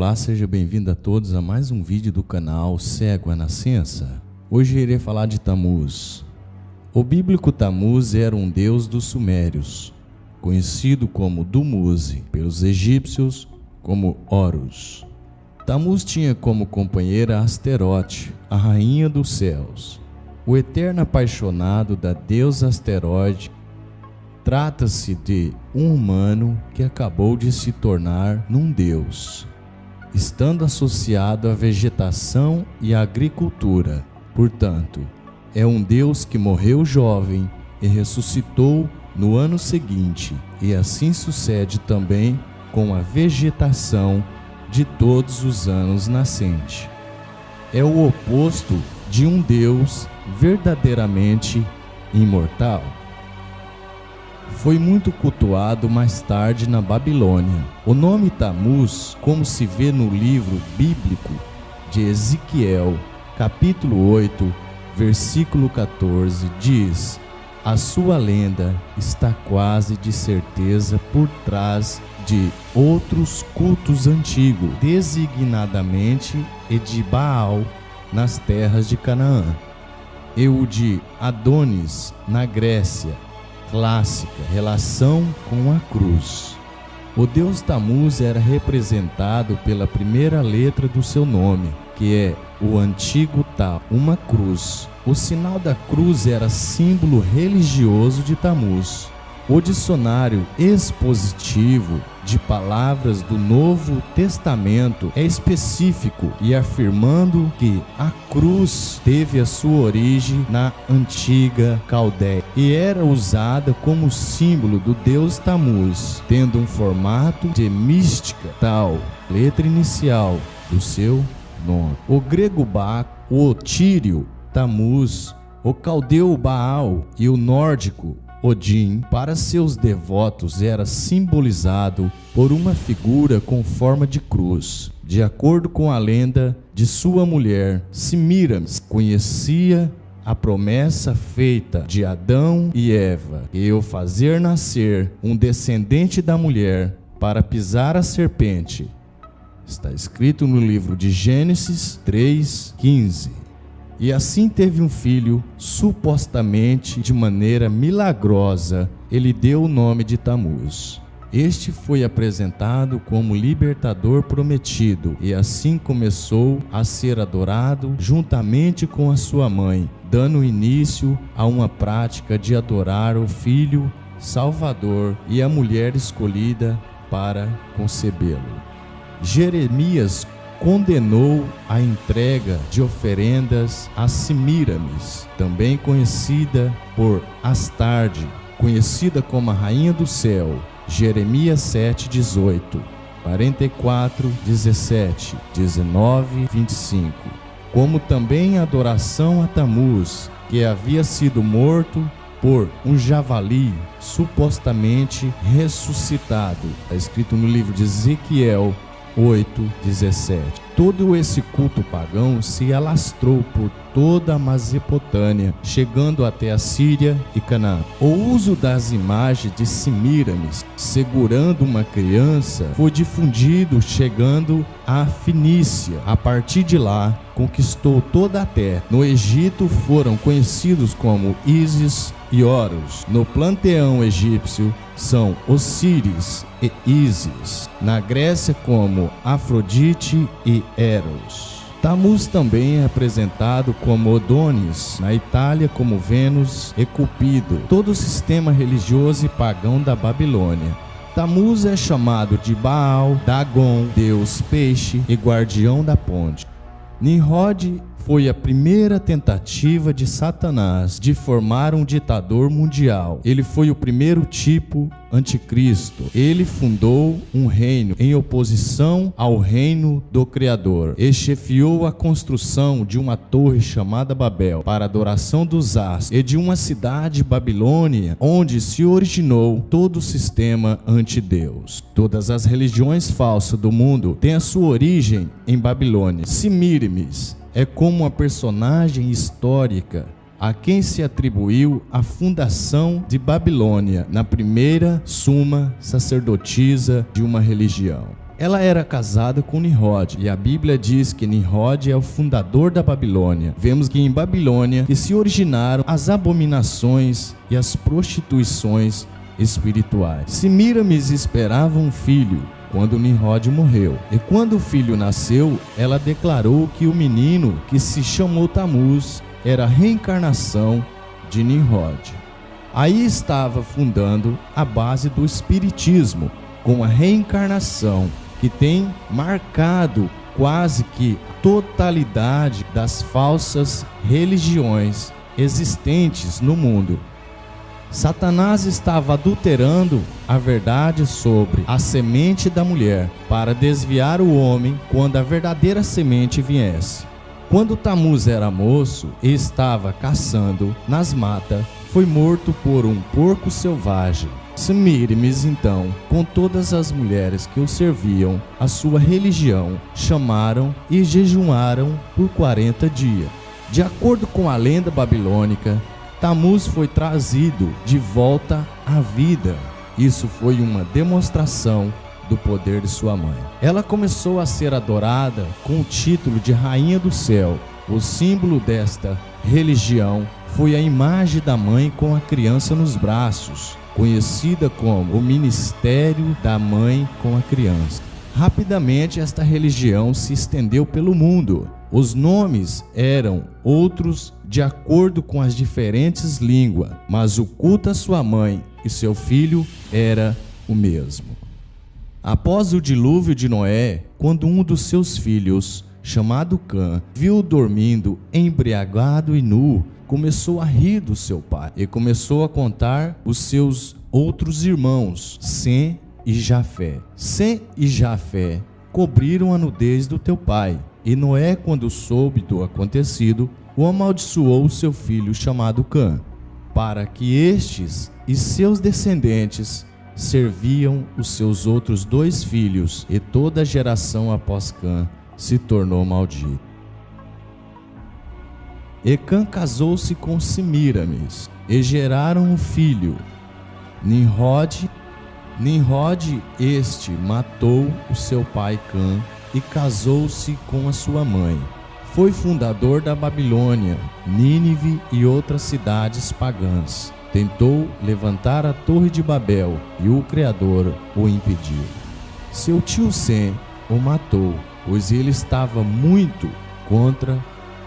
Olá, seja bem-vindo a todos a mais um vídeo do canal Cego à Nascença. Hoje irei falar de Tamuz. O bíblico Tamuz era um deus dos sumérios, conhecido como Dumuzi, pelos egípcios como Horus. Tamuz tinha como companheira Asterote, a rainha dos céus. O eterno apaixonado da deusa Asterote. Trata-se de um humano que acabou de se tornar num deus, estando associado à vegetação e à agricultura. Portanto, é um deus que morreu jovem e ressuscitou no ano seguinte, e assim sucede também com a vegetação de todos os anos nascente. É o oposto de um deus verdadeiramente imortal. Foi muito cultuado mais tarde na Babilônia. O nome Tamuz, como se vê no livro bíblico de Ezequiel, capítulo 8, versículo 14, diz: a sua lenda está quase de certeza por trás de outros cultos antigos, designadamente e de Baal nas terras de Canaã, e o de Adonis na Grécia clássica, relação com a cruz. O deus Tamuz era representado pela primeira letra do seu nome, que é o antigo Ta, uma cruz. O sinal da cruz era símbolo religioso de Tamuz. O dicionário expositivo de palavras do Novo Testamento é específico e afirmando que a cruz teve a sua origem na antiga Caldeia e era usada como símbolo do deus Tamuz, tendo um formato de mística tal, letra inicial do seu nome. O grego Ba, o otírio Tamuz, o caldeu Baal e o nórdico Odin, para seus devotos, era simbolizado por uma figura com forma de cruz. De acordo com a lenda de sua mulher, Semiramis conhecia a promessa feita de Adão e Eva, e o fazer nascer um descendente da mulher para pisar a serpente. Está escrito no livro de Gênesis 3:15. E assim teve um filho, supostamente de maneira milagrosa. Ele deu o nome de Tamuz. Este foi apresentado como libertador prometido, e assim começou a ser adorado juntamente com a sua mãe, dando início a uma prática de adorar o filho salvador e a mulher escolhida para concebê-lo. Jeremias condenou a entrega de oferendas a Semiramis, também conhecida por Astarte, conhecida como a Rainha do Céu. Jeremias 7:18, 44:17, 19:25. Como também a adoração a Tamuz, que havia sido morto por um javali supostamente ressuscitado. Está escrito no livro de Ezequiel 8:17. Todo esse culto pagão se alastrou por toda a Mesopotâmia, chegando até a Síria e Canaã. O uso das imagens de Semiramis segurando uma criança foi difundido, chegando à Fenícia. A partir de lá, conquistou toda a terra. No Egito foram conhecidos como Ísis e Horus. No panteão egípcio são Osíris e Ísis. Na Grécia como Afrodite e Eros. Tamuz também é apresentado como Adonis, na Itália como Vênus e Cupido, todo o sistema religioso e pagão da Babilônia. Tamuz é chamado de Baal, Dagon, deus peixe e guardião da ponte. Nimrod foi a primeira tentativa de Satanás de formar um ditador mundial. Ele foi o primeiro tipo anticristo. Ele fundou um reino em oposição ao reino do Criador e chefiou a construção de uma torre chamada Babel para adoração dos astros e de uma cidade Babilônia, onde se originou todo o sistema antideus. Todas as religiões falsas do mundo têm a sua origem em Babilônia. Semiramis é como uma personagem histórica a quem se atribuiu a fundação de Babilônia, na primeira suma sacerdotisa de uma religião. Ela era casada com Nimrod, e a Bíblia diz que Nimrod é o fundador da Babilônia. Vemos que em Babilônia que se originaram as abominações e as prostituições espirituais. Semíramis esperava um filho quando Nimrod morreu. E quando o filho nasceu, ela declarou que o menino, que se chamou Tamuz, era a reencarnação de Nimrod. Aí estava fundando a base do espiritismo, com a reencarnação, que tem marcado quase que a totalidade das falsas religiões existentes no mundo. Satanás estava adulterando a verdade sobre a semente da mulher para desviar o homem quando a verdadeira semente viesse. Quando Tamuz era moço e estava caçando nas matas, foi morto por um porco selvagem. Semíramis, então, com todas as mulheres que o serviam, a sua religião, chamaram e jejuaram por 40 dias. De acordo com a lenda babilônica, Tamuz foi trazido de volta à vida. Isso foi uma demonstração do poder de sua mãe. Ela começou a ser adorada com o título de Rainha do Céu. O símbolo desta religião foi a imagem da mãe com a criança nos braços, conhecida como o Ministério da Mãe com a Criança. Rapidamente esta religião se estendeu pelo mundo. Os nomes eram outros de acordo com as diferentes línguas, mas o culto a sua mãe e seu filho era o mesmo. Após o dilúvio de Noé, quando um dos seus filhos, chamado Cã, viu dormindo embriagado e nu, começou a rir do seu pai e começou a contar os seus outros irmãos, Sem e Jafé. Sem e Jafé cobriram a nudez do teu pai. E Noé, quando soube do acontecido, o amaldiçoou seu filho chamado Cã, para que estes e seus descendentes serviam os seus outros 2 filhos, e toda a geração após Cã se tornou maldita. E Cã casou-se com Semíramis, e geraram um filho, Nimrod. Nimrod este matou o seu pai Cã e casou-se com a sua mãe. Foi fundador da Babilônia, Nínive e outras cidades pagãs. Tentou levantar a Torre de Babel e o Criador o impediu. Seu tio Sem o matou, pois ele estava muito contra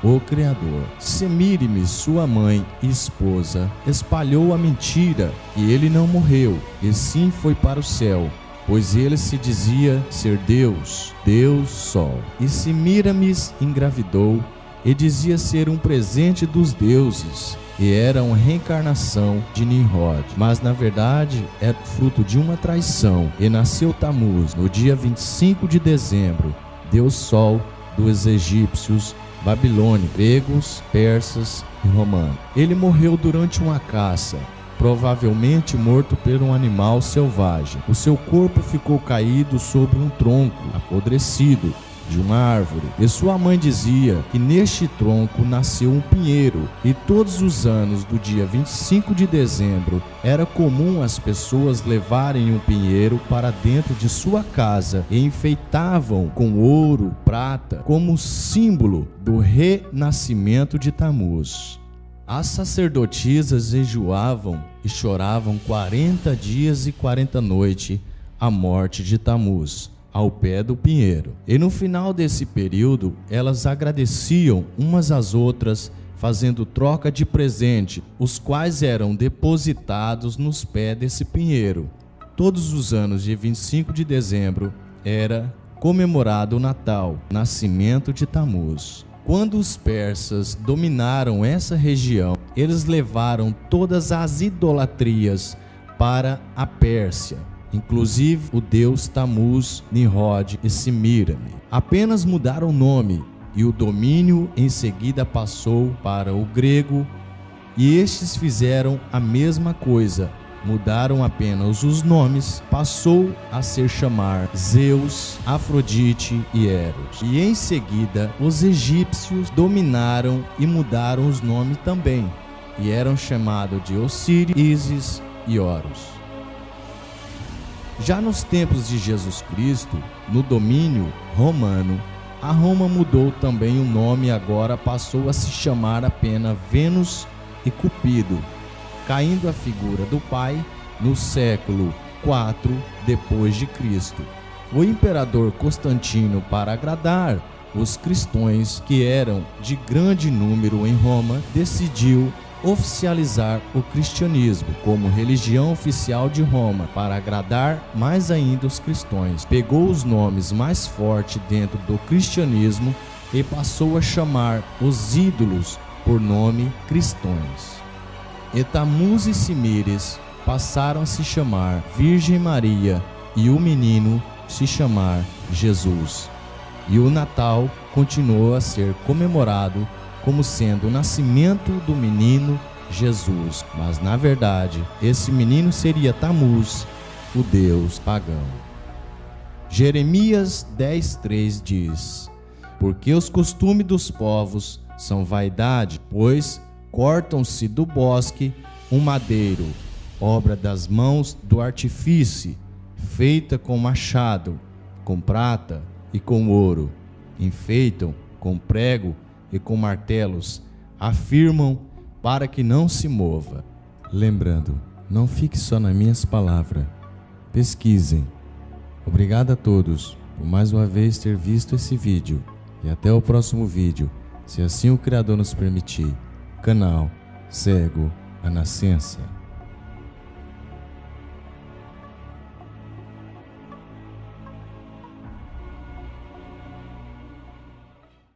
o Criador. Semíramis, sua mãe e esposa, espalhou a mentira que ele não morreu, e sim foi para o céu, pois ele se dizia ser Deus, Deus Sol. E Semíramis engravidou e dizia ser um presente dos deuses, e era uma reencarnação de Nimrod, mas na verdade é fruto de uma traição. E nasceu Tamuz no dia 25 de dezembro, Deus Sol dos egípcios, babilônicos, gregos, persas e romanos. Ele morreu durante uma caça, provavelmente morto por um animal selvagem. O seu corpo ficou caído sobre um tronco apodrecido de uma árvore, e sua mãe dizia que neste tronco nasceu um pinheiro, e todos os anos do dia 25 de dezembro era comum as pessoas levarem um pinheiro para dentro de sua casa e enfeitavam com ouro, prata, como símbolo do renascimento de Tamuz. As sacerdotisas jejuavam e choravam 40 dias e 40 noites a morte de Tamuz, ao pé do pinheiro. E no final desse período, elas agradeciam umas às outras, fazendo troca de presente, os quais eram depositados nos pés desse pinheiro. Todos os anos de 25 de dezembro era comemorado o Natal, nascimento de Tamuz. Quando os persas dominaram essa região, eles levaram todas as idolatrias para a Pérsia, inclusive o deus Tamuz, Nimrod e Semíramis. Apenas mudaram o nome, e o domínio em seguida passou para o grego, e estes fizeram a mesma coisa, mudaram apenas os nomes, passou a ser chamar Zeus, Afrodite e Eros. E em seguida os egípcios dominaram e mudaram os nomes também, e eram chamados de Osíris, Ísis e Horus. Já nos tempos de Jesus Cristo, no domínio romano, a Roma mudou também o nome e agora passou a se chamar apenas Vênus e Cupido, caindo a figura do pai no século IV depois de Cristo. O imperador Constantino, para agradar os cristãos que eram de grande número em Roma, decidiu oficializar o cristianismo como religião oficial de Roma. Para agradar mais ainda os cristãos, pegou os nomes mais fortes dentro do cristianismo e passou a chamar os ídolos por nome cristãos. E Tamuz e Semíramis passaram a se chamar Virgem Maria e o menino se chamar Jesus. E o Natal continuou a ser comemorado como sendo o nascimento do menino Jesus. Mas na verdade, esse menino seria Tamuz, o deus pagão. Jeremias 10:3 diz: porque os costumes dos povos são vaidade, pois cortam-se do bosque um madeiro, obra das mãos do artífice, feita com machado, com prata e com ouro, enfeitam com prego e com martelos, afirmam para que não se mova. Lembrando, não fique só nas minhas palavras, pesquisem. Obrigado a todos por mais uma vez ter visto esse vídeo e até o próximo vídeo, se assim o Criador nos permitir. Canal Cego à Nascença.